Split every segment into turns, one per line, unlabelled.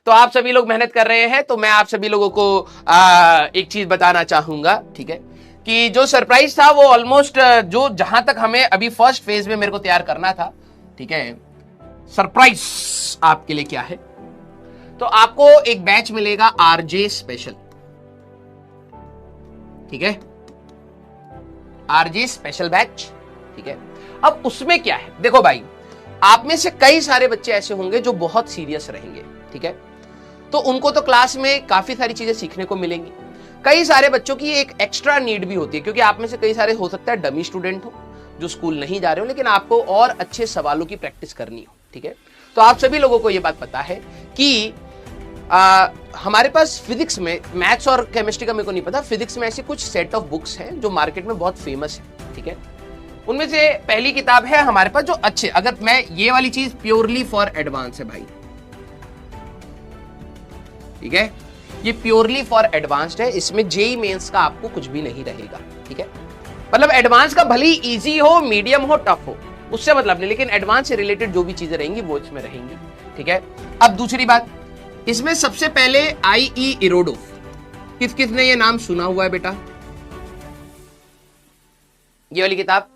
तो आप सभी लोग मेहनत कर रहे हैं, तो मैं आप सभी लोगों को एक चीज बताना चाहूंगा, ठीक है, कि जो सरप्राइज था वो ऑलमोस्ट जो जहां तक हमें अभी फर्स्ट फेज में मेरे को तैयार करना था, ठीक है, सरप्राइज आपके लिए क्या है, तो आपको एक बैच मिलेगा आरजे स्पेशल, ठीक है, आरजे स्पेशल बैच, ठीक है। अब उसमें क्या है, देखो भाई, आप में से कई सारे बच्चे ऐसे होंगे जो बहुत सीरियस रहेंगे, ठीक है, तो उनको तो क्लास में काफी सारी चीजें सीखने को मिलेंगी। कई सारे बच्चों की एक एक्स्ट्रा नीड भी होती है, क्योंकि आप में से कई सारे हो सकता है डमी स्टूडेंट हो जो स्कूल नहीं जा रहे हो, लेकिन आपको और अच्छे सवालों की प्रैक्टिस करनी हो, ठीक है। तो आप सभी लोगों को यह बात पता है कि हमारे पास फिजिक्स में, मैथ्स और केमिस्ट्री का मेरे को नहीं पता, फिजिक्स में ऐसी कुछ सेट ऑफ बुक्स हैं जो मार्केट में बहुत फेमस है, ठीक है। उनमें से पहली किताब है हमारे पास जो अच्छे, अगर मैं ये वाली चीज प्योरली फॉर एडवांस है भाई, ठीक है, ये प्योरली फॉर एडवांस्ड है, इसमें जेई मेंस का आपको कुछ भी नहीं रहेगा, ठीक है। मतलब एडवांस का भले ही इजी हो, मीडियम हो, टफ हो, उससे मतलब नहीं, लेकिन एडवांस से रिलेटेड जो भी चीजें रहेंगी वो इसमें रहेंगी, ठीक है। अब दूसरी बात, इसमें सबसे पहले IE इरोडोव, किस किस ने ये नाम सुना हुआ है बेटा, ये वाली किताब,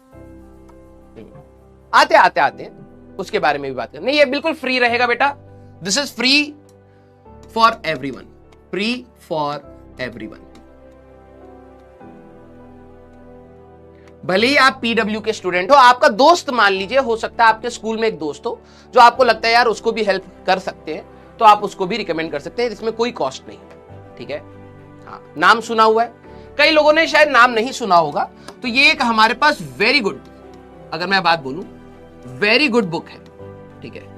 आते आते आते उसके बारे में भी बात करनी, ये बिल्कुल फ्री रहेगा बेटा, this is free for everyone, free for everyone. भले ही आप PW के स्टूडेंट हो, आपका दोस्त मान लीजिए, हो सकता है आपके स्कूल में एक दोस्त हो जो आपको लगता है यार उसको भी हेल्प कर सकते हैं, तो आप उसको भी रिकमेंड कर सकते हैं, इसमें कोई कॉस्ट नहीं, ठीक है। हाँ, नाम सुना हुआ है, कई लोगों ने शायद नाम नहीं सुना होगा, तो ये एक हमारे पास वेरी गुड, अगर मैं बात बोलूं, वेरी गुड बुक है, ठीक है।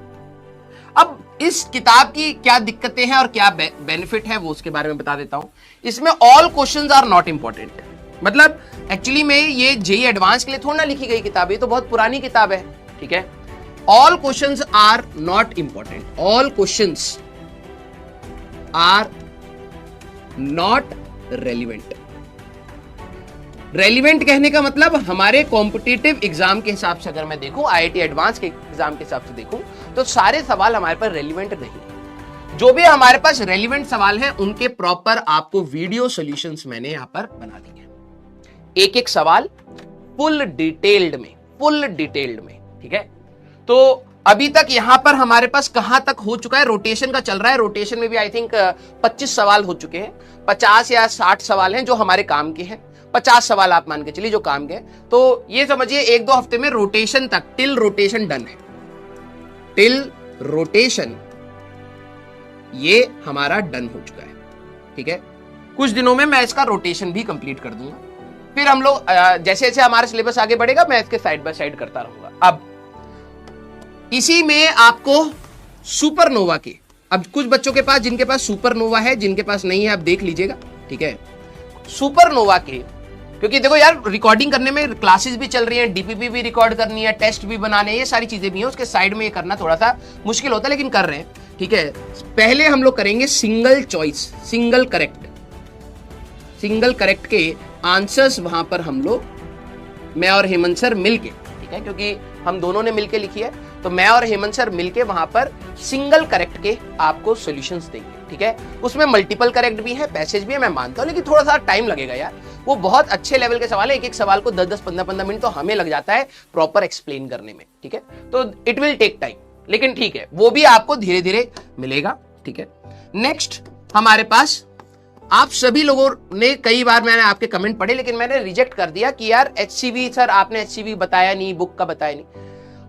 अब इस किताब की क्या दिक्कतें हैं और क्या बेनिफिट है वो उसके बारे में बता देता हूं। इसमें all questions are not important, मतलब एक्चुअली में ये जेई एडवांस के लिए थोड़ा ना लिखी गई किताब है, तो बहुत पुरानी किताब है, ठीक है। All questions are not important, all questions are not relevant. Relevant कहने का मतलब हमारे कॉम्पिटिटिव एग्जाम के हिसाब से अगर मैं देखूं, IIT एडवांस के एग्जाम के हिसाब से देखूं, तो सारे सवाल हमारे पास रेलिवेंट नहीं। जो भी हमारे पास रेलिवेंट सवाल हैं उनके प्रॉपर आपको वीडियो सॉल्यूशंस मैंने यहां पर बना दिए हैं, एक एक सवाल फुल डिटेल्ड में, ठीक है। तो अभी तक यहां पर हमारे पास कहां तक हो चुका है, रोटेशन का चल रहा है, रोटेशन में भी आई थिंक 25 सवाल हो चुके हैं, 50 या 60 सवाल हैं जो हमारे काम के हैं, 50 सवाल आप मान के चलिए जो काम के, तो ये समझिए 1-2 हफ्ते में रोटेशन तक, टिल रोटेशन डन है, टिल रोटेशन ये हमारा डन हो चुका है, ठीक है। कुछ दिनों में मैं इसका रोटेशन भी कंप्लीट कर दूंगा, फिर हम लोग जैसे जैसे हमारा सिलेबस आगे बढ़ेगा मैं इसके साइड बाय साइड करता रहूंगा। अब इसी में आपको सुपरनोवा के, अब कुछ बच्चों के पास जिनके पास सुपरनोवा है, जिनके पास नहीं है आप देख लीजिएगा, ठीक है। सुपरनोवा के, क्योंकि देखो यार रिकॉर्डिंग करने में क्लासेस भी चल रही हैं, DPP भी रिकॉर्ड करनी है, टेस्ट भी बनाने हैं, ये सारी चीजें भी हैं, उसके साइड में ये करना थोड़ा सा मुश्किल होता है, लेकिन कर रहे हैं, ठीक है। पहले हम लोग करेंगे सिंगल चॉइस, सिंगल करेक्ट के आंसर्स वहां पर हम लोग, मैं और हेमंत सर मिलके, ठीक है, क्योंकि हम दोनों ने मिलके लिखी है, तो मैं और हेमंत सर मिलके वहां पर सिंगल करेक्ट के आपको सॉल्यूशंस देंगे, ठीक है। उसमें मल्टीपल करेक्ट भी है, पैसेज भी है, मैं मानता हूं, लेकिन थोड़ा सा टाइम लगेगा यार, वो बहुत अच्छे लेवल के सवाल है, एक एक सवाल को 10-10, 15-15 मिनट तो हमें लग जाता है प्रॉपर एक्सप्लेन करने में, ठीक है। तो इट विल टेक टाइम, लेकिन ठीक है, वो भी आपको धीरे धीरे मिलेगा, ठीक है। नेक्स्ट हमारे पास, आप सभी लोगों ने, कई बार मैंने आपके कमेंट पढ़े, लेकिन मैंने रिजेक्ट कर दिया कि यार HCV सर आपने HCV बताया नहीं, बुक का बताया नहीं।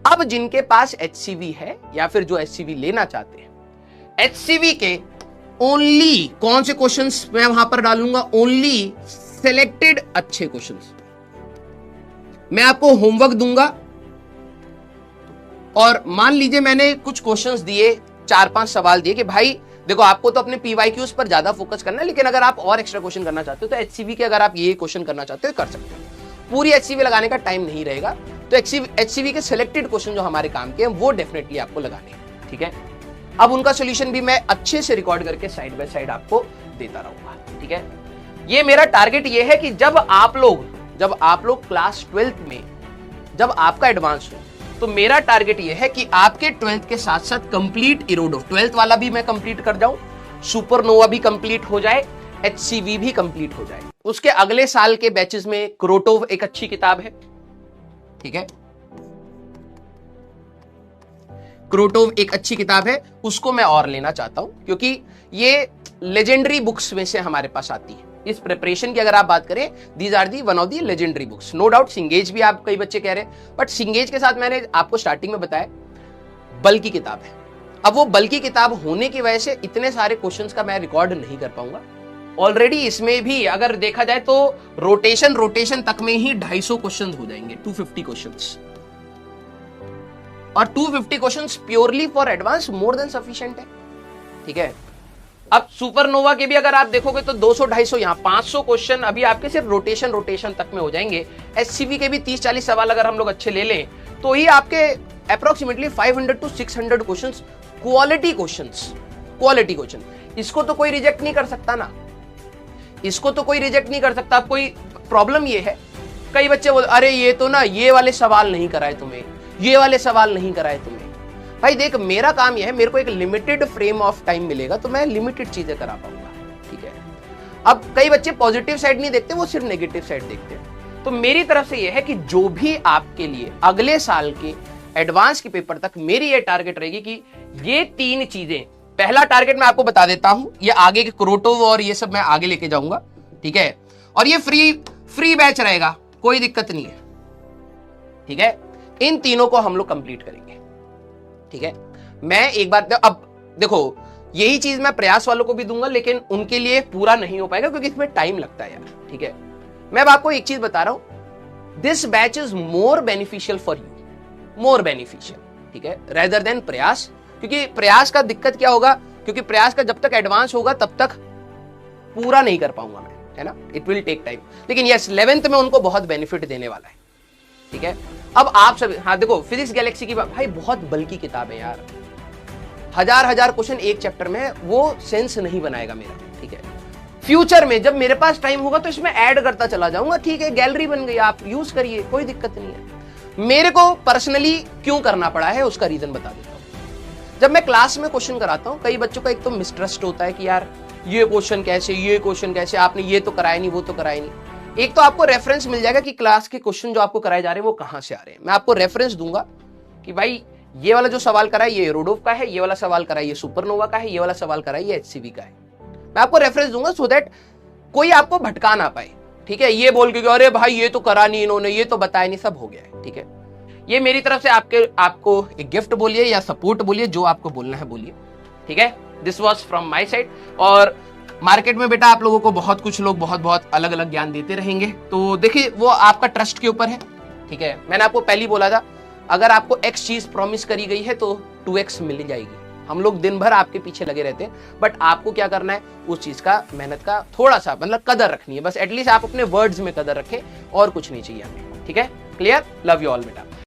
अब जिनके पास HCV है या फिर जो HCV लेना चाहते हैं, HCV के ओनली कौन से क्वेश्चंस मैं वहां पर डालूंगा, ओनली सिलेक्टेड अच्छे क्वेश्चंस मैं आपको होमवर्क दूंगा, और मान लीजिए मैंने कुछ क्वेश्चंस दिए, 4-5 सवाल दिए कि भाई देखो आपको तो अपने PYQs पर ज्यादा फोकस करना है, लेकिन अगर आप और एक्स्ट्रा क्वेश्चन करना चाहते हो तो HCV के अगर आप ये क्वेश्चन करना चाहते हो कर सकते हो, पूरी HCV लगाने का टाइम नहीं रहेगा, तो HCV के सिलेक्टेड क्वेश्चन जो हमारे काम के हैं वो डेफिनेटली आपको लगाने हैं, ठीक है। अब उनका सोल्यूशन भी मैं अच्छे से रिकॉर्ड करके साइड बाय साइड आपको देता रहूंगा, ठीक है। ये मेरा टारगेट ये है कि जब आप लोग क्लास 12th में, जब आपका एडवांस हो, तो मेरा टारगेट ये है कि आपके 12th के साथ साथ कंप्लीट इरोडोव 12th वाला भी मैं कंप्लीट कर जाऊं, सुपरनोवा भी कंप्लीट हो जाए, HCV भी कंप्लीट हो जाए। उसके अगले साल के बैचेस में क्रोटोव एक अच्छी किताब है, ठीक है, क्रोटोव एक अच्छी किताब है, उसको मैं और लेना चाहता हूं क्योंकि ये लेजेंडरी बुक्स में से हमारे पास आती है। इस प्रिपरेशन की अगर आप बात करें, these are the one of the legendary books. No doubt सिंगेज भी आप कई बच्चे कह रहे हैं, बट सिंगेज के साथ मैंने आपको स्टार्टिंग में बताया बल्कि किताब है। अब वो बल्कि किताब होने की वजह से इतने सारे क्वेश्चंस का मैं रिकॉर्ड नहीं कर पाऊंगा। ऑलरेडी इसमें भी अगर देखा जाए तो रोटेशन तक में ही 250 क्वेश्चन हो जाएंगे, 250 क्वेश्चंस, और 250 questions purely for advance more than sufficient है, ठीक है। अब सुपरनोवा के भी अगर आप देखोगे तो 200-250 यहां 500 क्वेश्चन अभी आपके सिर्फ रोटेशन तक में हो जाएंगे। HCV के भी 30-40 सवाल अगर हम लोग अच्छे ले लें तो ही आपके approximately 500 to 600 questions quality question. इसको तो कोई रिजेक्ट नहीं कर सकता ना, इसको तो कोई रिजेक्ट नहीं कर सकता। कोई प्रॉब्लम ये है, कई बच्चे बोल अरे ये तो ना ये वाले सवाल नहीं कराए तुम्हें, ये वाले सवाल नहीं कराए तुम्हें। भाई देख, मेरा काम यह है, मेरे को एक लिमिटेड फ्रेम ऑफ टाइम मिलेगा तो मैं लिमिटेड चीजें करा पाऊंगा, ठीक है। अब कई बच्चे पॉजिटिव साइड नहीं देखते, वो सिर्फ नेगेटिव साइड देखते हैं। तो मेरी तरफ से यह है कि जो भी आपके लिए अगले साल के एडवांस के पेपर तक मेरी ये टारगेट रहेगी कि ये 3 चीजें, पहला टारगेट मैं आपको बता देता हूं, ये आगे के क्रोटोव और ये सब मैं आगे लेके जाऊंगा, ठीक है। और ये फ्री बैच रहेगा, कोई दिक्कत नहीं है, ठीक है। इन तीनों को हम लोग कंप्लीट करेंगे, ठीक है। मैं एक बार अब देखो, यही चीज मैं प्रयास वालों को भी दूंगा, लेकिन उनके लिए पूरा नहीं हो पाएगा क्योंकि इसमें टाइम लगता है यार, ठीक है। मैं अब आपको एक चीज बता रहा हूं, this batch is more beneficial for you, more beneficial, ठीक है, रेदर देन प्रयास। क्योंकि प्रयास का दिक्कत क्या होगा, क्योंकि प्रयास का जब तक एडवांस होगा तब तक पूरा नहीं कर पाऊंगा मैं, है ना, इट विल टेक टाइम। लेकिन यस, 11th में उनको बहुत बेनिफिट देने वाला है, ठीक है। अब आप सब, हाँ देखो, फिजिक्स गैलेक्सी की भाई बहुत बल्कि किताब है यार, हजार क्वेश्चन एक चैप्टर में, वो सेंस नहीं बनाएगा मेरा, ठीक है। फ्यूचर में जब मेरे पास टाइम होगा तो इसमें ऐड करता चला जाऊंगा, ठीक है, गैलरी बन गई, आप यूज करिए, कोई दिक्कत नहीं है। मेरे को पर्सनली क्यों करना पड़ा है उसका रीजन बता देता हूं। जब मैं क्लास में क्वेश्चन कराता हूं, कई बच्चों का एक तो मिसट्रस्ट होता है कि यार ये क्वेश्चन कैसे, आपने ये तो कराया नहीं, वो तो कराया नहीं। एक तो आपको रेफरेंस मिल जाएगा कि क्लास के क्वेश्चन जो आपको कराए जा रहे हैं वो कहां से आ रहे हैं। मैं आपको रेफरेंस दूंगा कि भाई ये वाला जो सवाल करा है ये रोडोव का है, ये वाला सवाल करा है ये सुपरनोवा का है, ये वाला सवाल करा है ये HCV का है। मैं आपको रेफरेंस दूंगा सो दैट कोई आपको भटका ना पाए, ठीक है। ये बोल के अरे भाई ये तो करा नहीं इन्होंने, ये तो बताया नहीं, सब हो गया है, ठीक है। ये मेरी तरफ से आपको एक गिफ्ट बोलिए या सपोर्ट बोलिए, जो आपको बोलना है बोलिए, ठीक है। This was from my side. और मार्केट में बेटा आप लोगों को बहुत कुछ लोग बहुत अलग अलग ज्ञान देते रहेंगे, तो देखिए वो आपका ट्रस्ट के ऊपर है, ठीक है। मैंने आपको पहले ही बोला था, अगर आपको X चीज प्रॉमिस करी गई है तो 2X मिल जाएगी। हम लोग दिन भर आपके पीछे लगे रहते हैं, बट आपको क्या करना है, उस चीज का, मेहनत का थोड़ा सा मतलब कदर रखनी है, बस एटलीस्ट आप अपने वर्ड्स में कदर रखें, और कुछ नहीं चाहिए हमें, ठीक है। क्लियर? लव यू ऑल बेटा।